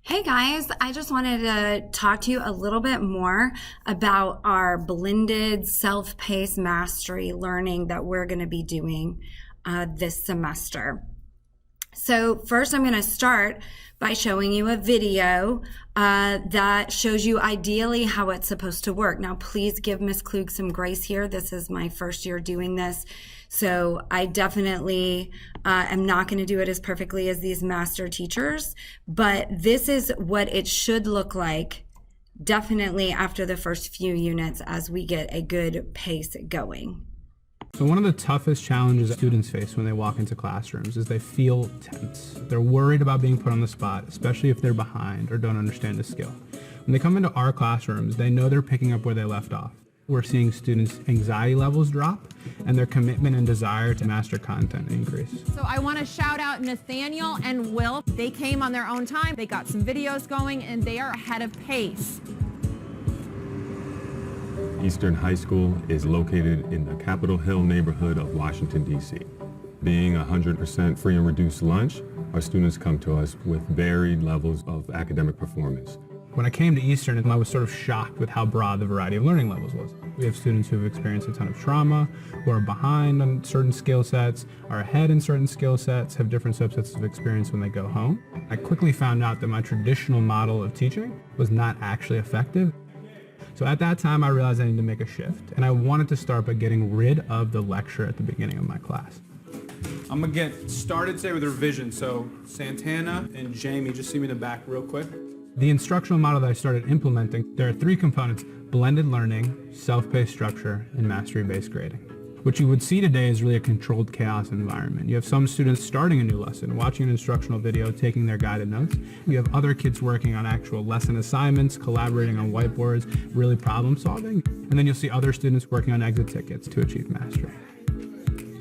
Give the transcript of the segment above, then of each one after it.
Hey guys, I just wanted to talk to you a little bit more about our blended self-paced mastery learning that we're going to be doing this semester. So first I'm going to start by showing you a video that shows you ideally how it's supposed to work. Now please give Ms. Klug some grace here. This is my first year doing this. So I definitely am not going to do it as perfectly as these master teachers, but this is what it should look like definitely after the first few units as we get a good pace going. So one of the toughest challenges students face when they walk into classrooms is they feel tense. They're worried about being put on the spot, especially if they're behind or don't understand a skill. When they come into our classrooms, they know they're picking up where they left off. We're seeing students' anxiety levels drop and their commitment and desire to master content increase. So I want to shout out Nathaniel and Will. They came on their own time. They got some videos going and they are ahead of pace. Eastern High School is located in the Capitol Hill neighborhood of Washington, D.C. Being 100% free and reduced lunch, our students come to us with varied levels of academic performance. When I came to Eastern, I was sort of shocked with how broad the variety of learning levels was. We have students who have experienced a ton of trauma, who are behind on certain skill sets, are ahead in certain skill sets, have different subsets of experience when they go home. I quickly found out that my traditional model of teaching was not actually effective. So at that time, I realized I needed to make a shift, and I wanted to start by getting rid of the lecture at the beginning of my class. I'm gonna get started today with revision. So Santana and Jamie, just see me in the back real quick. The instructional model that I started implementing, there are three components: blended learning, self-paced structure, and mastery-based grading. What you would see today is really a controlled chaos environment. You have some students starting a new lesson, watching an instructional video, taking their guided notes. You have other kids working on actual lesson assignments, collaborating on whiteboards, really problem solving. And then you'll see other students working on exit tickets to achieve mastery.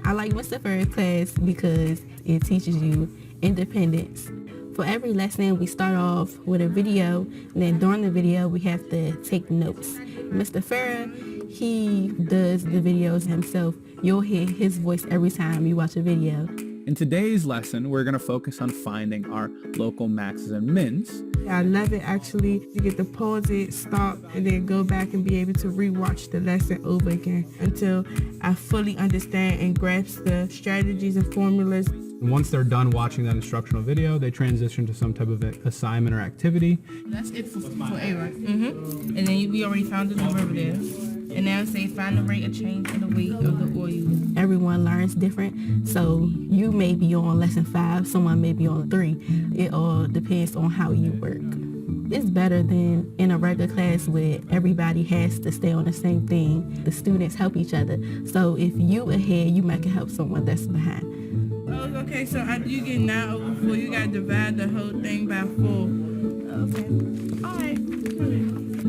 I like Mr. Furr's class because it teaches you independence. For every lesson, we start off with a video, and then during the video, we have to take notes. Mr. Furr, he does the videos himself. You'll hear his voice every time you watch a video. In today's lesson, we're going to focus on finding our local maxes and mins. I love it actually. You get to pause it, stop, and then go back and be able to rewatch the lesson over again until I fully understand and grasp the strategies and formulas. Once they're done watching that instructional video, they transition to some type of assignment or activity. That's it for A, right? Mm-hmm. And then we already found the derivative. And now it says find the rate of change in the weight of the oil. Everyone learns different, so you may be on lesson 5, someone may be on 3. It all depends on how you work. It's better than in a regular class where everybody has to stay on the same thing. The students help each other. So if you ahead, you might can help someone that's behind. Oh, okay, so after you get 9 over 4, you gotta divide the whole thing by 4. Okay. All right.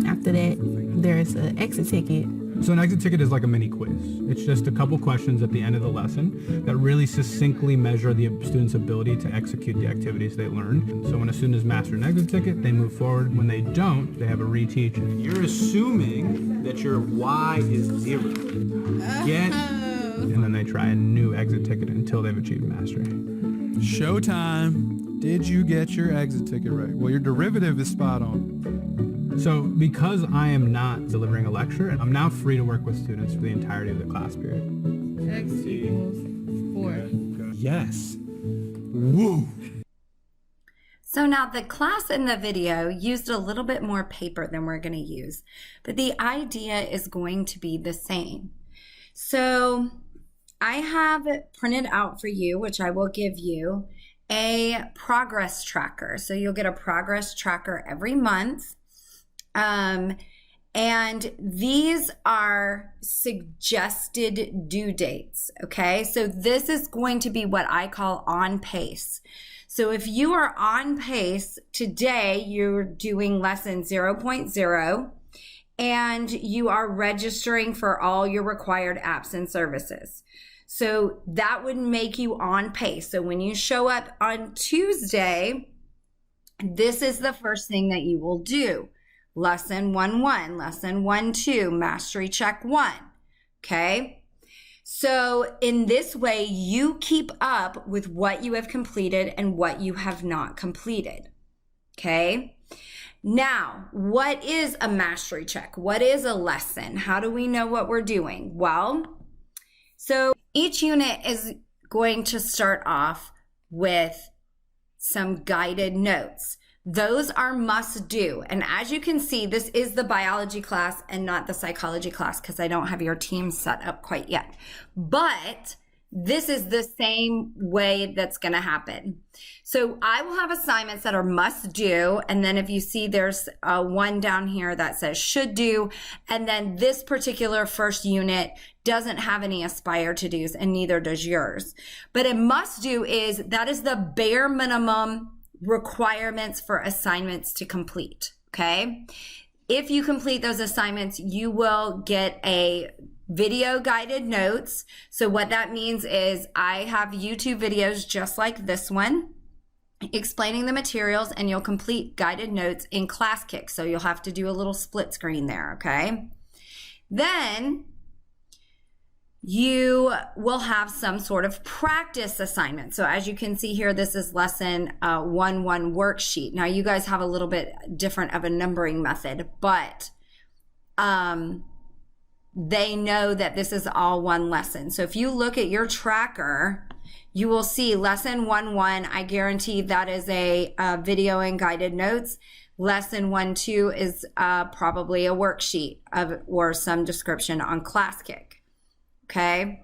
After that, there's an exit ticket. So an exit ticket is like a mini quiz. It's just a couple questions at the end of the lesson that really succinctly measure the student's ability to execute the activities they learned. So when a student has mastered an exit ticket, they move forward. When they don't, they have a reteach. You're assuming that your Y is 0. Get And then they try a new exit ticket until they've achieved mastery. Showtime. Did you get your exit ticket right? Well, your derivative is spot on. So because I am not delivering a lecture, I'm now free to work with students for the entirety of the class period. X equals 4. Yes. Woo. So now the class in the video used a little bit more paper than we're going to use, but the idea is going to be the same. So I have printed out for you, which I will give you, a progress tracker. So you'll get a progress tracker every month. And these are suggested due dates, okay? So this is going to be what I call on pace. So if you are on pace, today you're doing lesson 0.0 and you are registering for all your required apps and services. So that would make you on pace. So when you show up on Tuesday, this is the first thing that you will do. Lesson 1-1, lesson 1-2, mastery check 1, okay? So in this way, you keep up with what you have completed and what you have not completed, Okay. Now, what is a mastery check? What is a lesson? How do we know what we're doing? Well, so each unit is going to start off with some guided notes. Those are must do. And as you can see, this is the biology class and not the psychology class because I don't have your team set up quite yet. But this is the same way that's going to happen. So I will have assignments that are must do. And then if you see there's one down here that says should do. And then this particular first unit doesn't have any aspire to do's and neither does yours. But a must do is that is the bare minimum requirements for assignments to complete. Okay. If you complete those assignments, you will get a video guided notes. So what that means is I have YouTube videos just like this one explaining the materials, and you'll complete guided notes in ClassKick. So you'll have to do a little split screen there. Okay. Then you will have some sort of practice assignment. So as you can see here, this is lesson 1-1 worksheet. Now you guys have a little bit different of a numbering method, but they know that this is all one lesson. So if you look at your tracker, you will see lesson 1-1. I guarantee that is a video and guided notes. Lesson 1-2 is probably a worksheet or some description on ClassKick. Okay.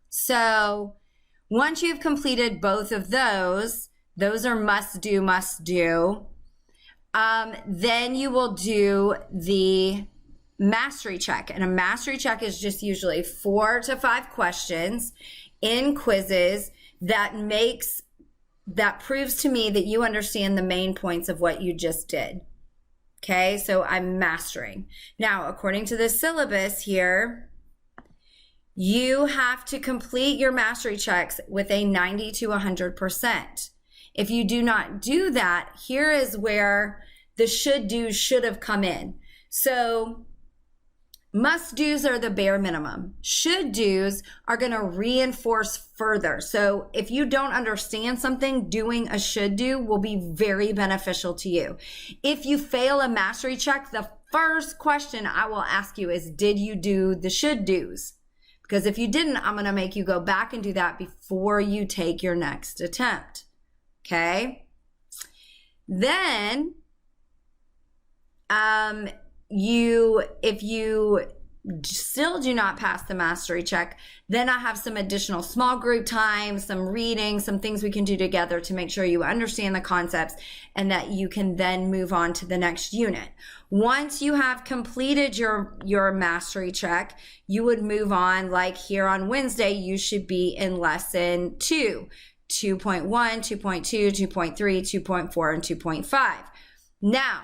So once you've completed both of those are must do. Then you will do the mastery check. And a mastery check is just usually 4 to 5 questions in quizzes that proves to me that you understand the main points of what you just did. Okay, so I'm mastering. Now, according to the syllabus here, you have to complete your mastery checks with a 90 to 100%. If you do not do that, here is where the should have come in. So must do's are the bare minimum. Should do's are going to reinforce further. So if you don't understand something, doing a should do will be very beneficial to you. If you fail a mastery check, the first question I will ask you is, did you do the should do's? Because if you didn't, I'm going to make you go back and do that before you take your next attempt. Okay? Then, if you still do not pass the mastery check, then I have some additional small group time, some reading, some things we can do together to make sure you understand the concepts and that you can then move on to the next unit. Once you have completed your mastery check, you would move on. Like here on Wednesday, you should be in lesson 2, 2.1, 2.2, 2.3, 2.4, and 2.5. Now,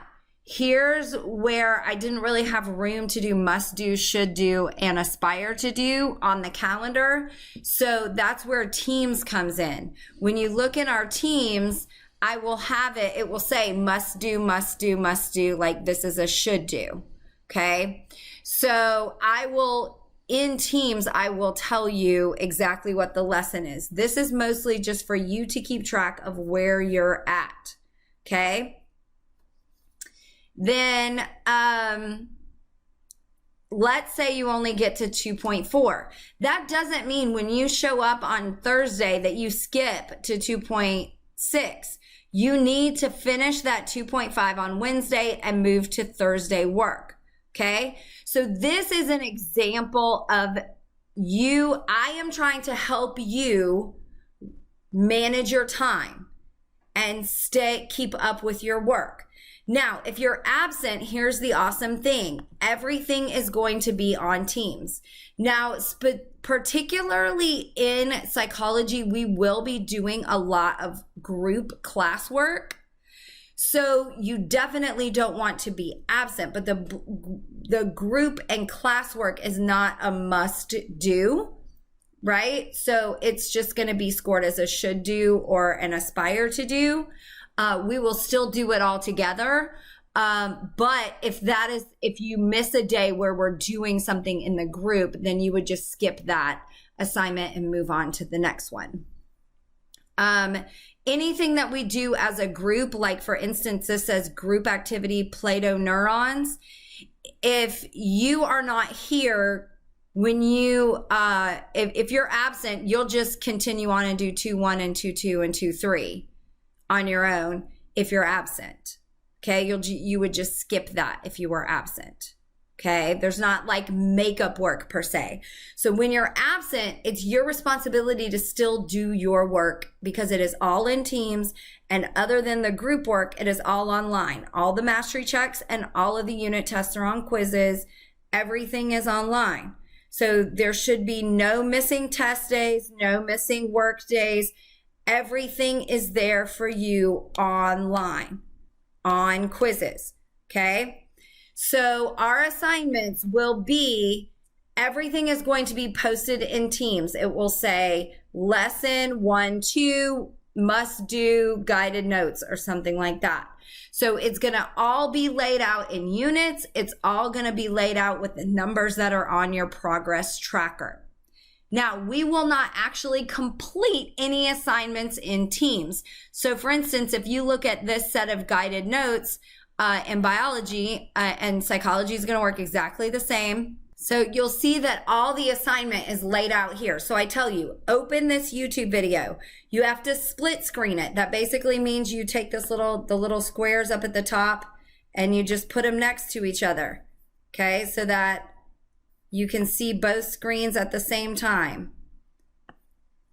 here's where I didn't really have room to do must do, should do, and aspire to do on the calendar. So that's where teams comes in. When you look in our teams, I will have it will say must do, must do, must do, like this is a should do. Okay. So in teams, I will tell you exactly what the lesson is. This is mostly just for you to keep track of where you're at. Okay. Then, let's say you only get to 2.4. That doesn't mean when you show up on Thursday that you skip to 2.6. You need to finish that 2.5 on Wednesday and move to Thursday work. Okay. So this is an example of I am trying to help you manage your time and keep up with your work. Now, if you're absent, here's the awesome thing. Everything is going to be on Teams. Now, particularly in psychology, we will be doing a lot of group classwork. So you definitely don't want to be absent, but the group and classwork is not a must do, right? So it's just going to be scored as a should do or an aspire to do. We will still do it all together. But if you miss a day where we're doing something in the group, then you would just skip that assignment and move on to the next one. Anything that we do as a group, like for instance, this says group activity, Play-Doh neurons. If you are not here, when you, if you're absent, you'll just continue on and do 2-1 and 2-2 and 2-3 on your own if you're absent. Okay, you would just skip that if you were absent. Okay, there's not like makeup work per se. So when you're absent, it's your responsibility to still do your work because it is all in teams. And other than the group work, it is all online. All the mastery checks and all of the unit tests are on quizzes. Everything is online. So there should be no missing test days, no missing work days. Everything is there for you online on quizzes. Okay. So our assignments will be, everything is going to be posted in Teams. It will say lesson 1, 2, must do, guided notes or something like that. So it's going to all be laid out in units. It's all going to be laid out with the numbers that are on your progress tracker. Now, we will not actually complete any assignments in Teams. So for instance, if you look at this set of guided notes, in biology and psychology is going to work exactly the same. So you'll see that all the assignment is laid out here. So I tell you, open this YouTube video. You have to split screen it. That basically means you take the little squares up at the top and you just put them next to each other. Okay, so that you can see both screens at the same time.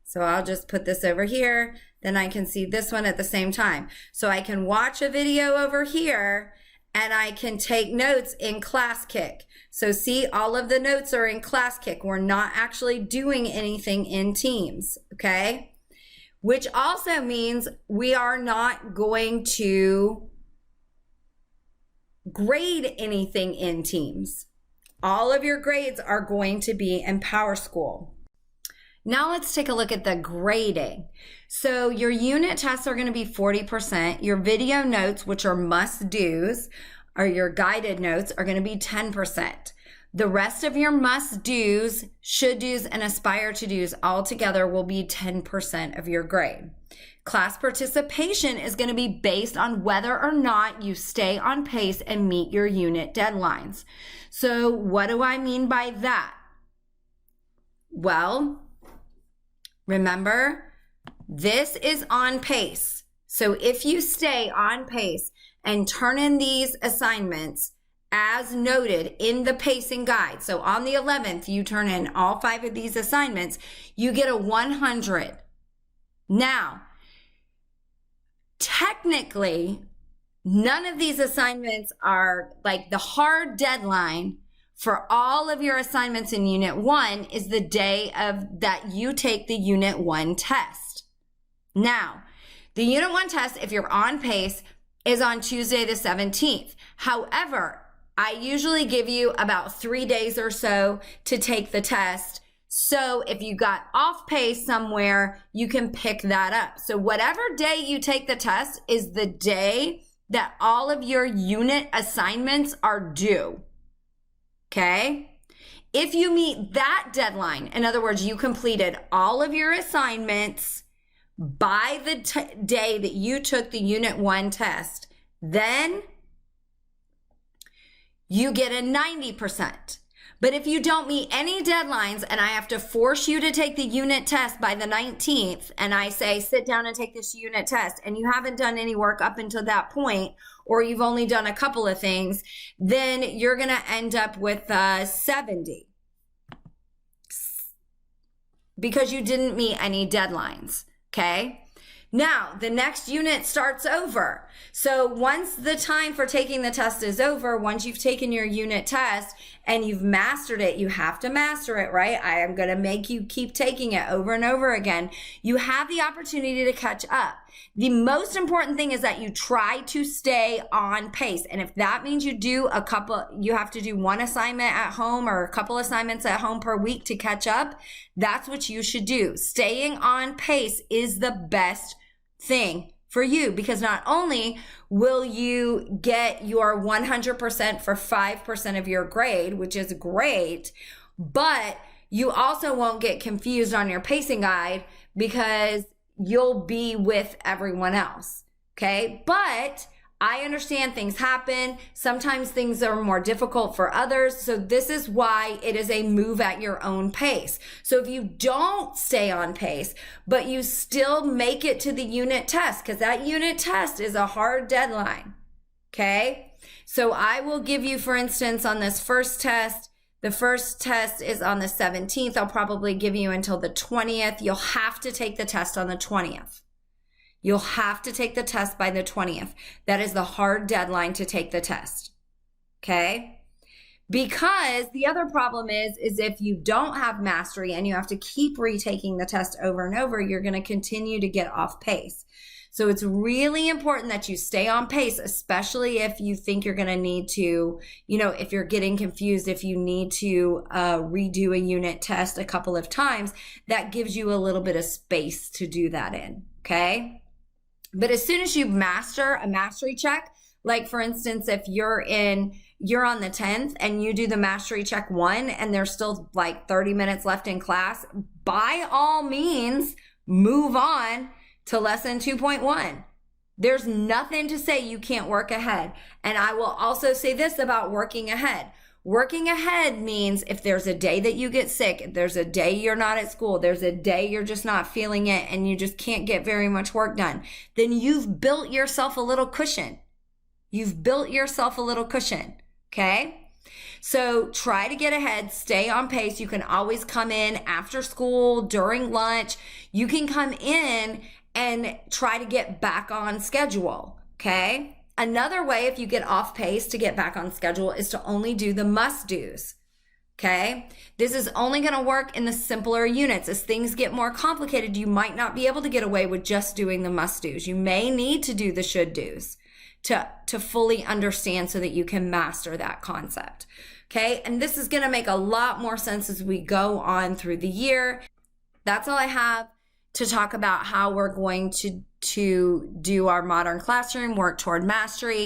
So I'll just put this over here. Then I can see this one at the same time. So I can watch a video over here and I can take notes in ClassKick. So see, all of the notes are in ClassKick. We're not actually doing anything in Teams, okay? Which also means we are not going to grade anything in Teams. All of your grades are going to be in PowerSchool. Now let's take a look at the grading. So your unit tests are going to be 40%. Your video notes, which are must-dos, or your guided notes, are going to be 10%. The rest of your must-dos, should-dos, and aspire-to-dos all together will be 10% of your grade. Class participation is going to be based on whether or not you stay on pace and meet your unit deadlines. So what do I mean by that? Well, remember, this is on pace. So if you stay on pace and turn in these assignments as noted in the pacing guide, so on the 11th, you turn in all 5 of these assignments, you get a 100. Now, technically, none of these assignments are like the hard deadline for all of your assignments in Unit 1 is the day of that you take the Unit 1 test. Now, the Unit 1 test, if you're on pace, is on Tuesday the 17th. However, I usually give you about 3 days or so to take the test. So if you got off pace somewhere, you can pick that up. So whatever day you take the test is the day that all of your unit assignments are due. Okay? If you meet that deadline, in other words, you completed all of your assignments by the day that you took the Unit 1 test, then you get a 90%. But if you don't meet any deadlines and I have to force you to take the unit test by the 19th and I say, sit down and take this unit test and you haven't done any work up until that point, or you've only done a couple of things, then you're going to end up with 70 because you didn't meet any deadlines. Okay. Now, the next unit starts over. So once the time for taking the test is over, once you've taken your unit test and you've mastered it, you have to master it, right? I am going to make you keep taking it over and over again. You have the opportunity to catch up. The most important thing is that you try to stay on pace. And if that means you have to do one assignment at home or a couple assignments at home per week to catch up, that's what you should do. Staying on pace is the best thing for you, because not only will you get your 100% for 5% of your grade, which is great, but you also won't get confused on your pacing guide because you'll be with everyone else. Okay. But I understand things happen. Sometimes things are more difficult for others. So this is why it is a move at your own pace. So if you don't stay on pace, but you still make it to the unit test, because that unit test is a hard deadline. Okay. So I will give you, for instance, on this first test, the first test is on the 17th. I'll probably give you until the 20th. You'll have to take the test on the 20th. You'll have to take the test by the 20th. That is the hard deadline to take the test. Okay? Because the other problem is if you don't have mastery and you have to keep retaking the test over and over, you're going to continue to get off pace. So it's really important that you stay on pace, especially if you think you're going to need to, if you're getting confused, if you need to redo a unit test a couple of times, that gives you a little bit of space to do that in. Okay? But as soon as you master a mastery check, like for instance, if you're on the 10th and you do the mastery check 1 and there's still like 30 minutes left in class, by all means, move on to lesson 2.1. There's nothing to say you can't work ahead. And I will also say this about working ahead. Working ahead means if there's a day that you get sick, if there's a day you're not at school, there's a day you're just not feeling it and you just can't get very much work done, then you've built yourself a little cushion. You've built yourself a little cushion, okay? So try to get ahead, stay on pace. You can always come in after school, during lunch. You can come in and try to get back on schedule, okay? Another way, if you get off pace to get back on schedule, is to only do the must-dos, okay? This is only going to work in the simpler units. As things get more complicated, you might not be able to get away with just doing the must-dos. You may need to do the should-dos to fully understand so that you can master that concept, okay? And this is going to make a lot more sense as we go on through the year. That's all I have to talk about how we're going to do our modern classroom, work toward mastery.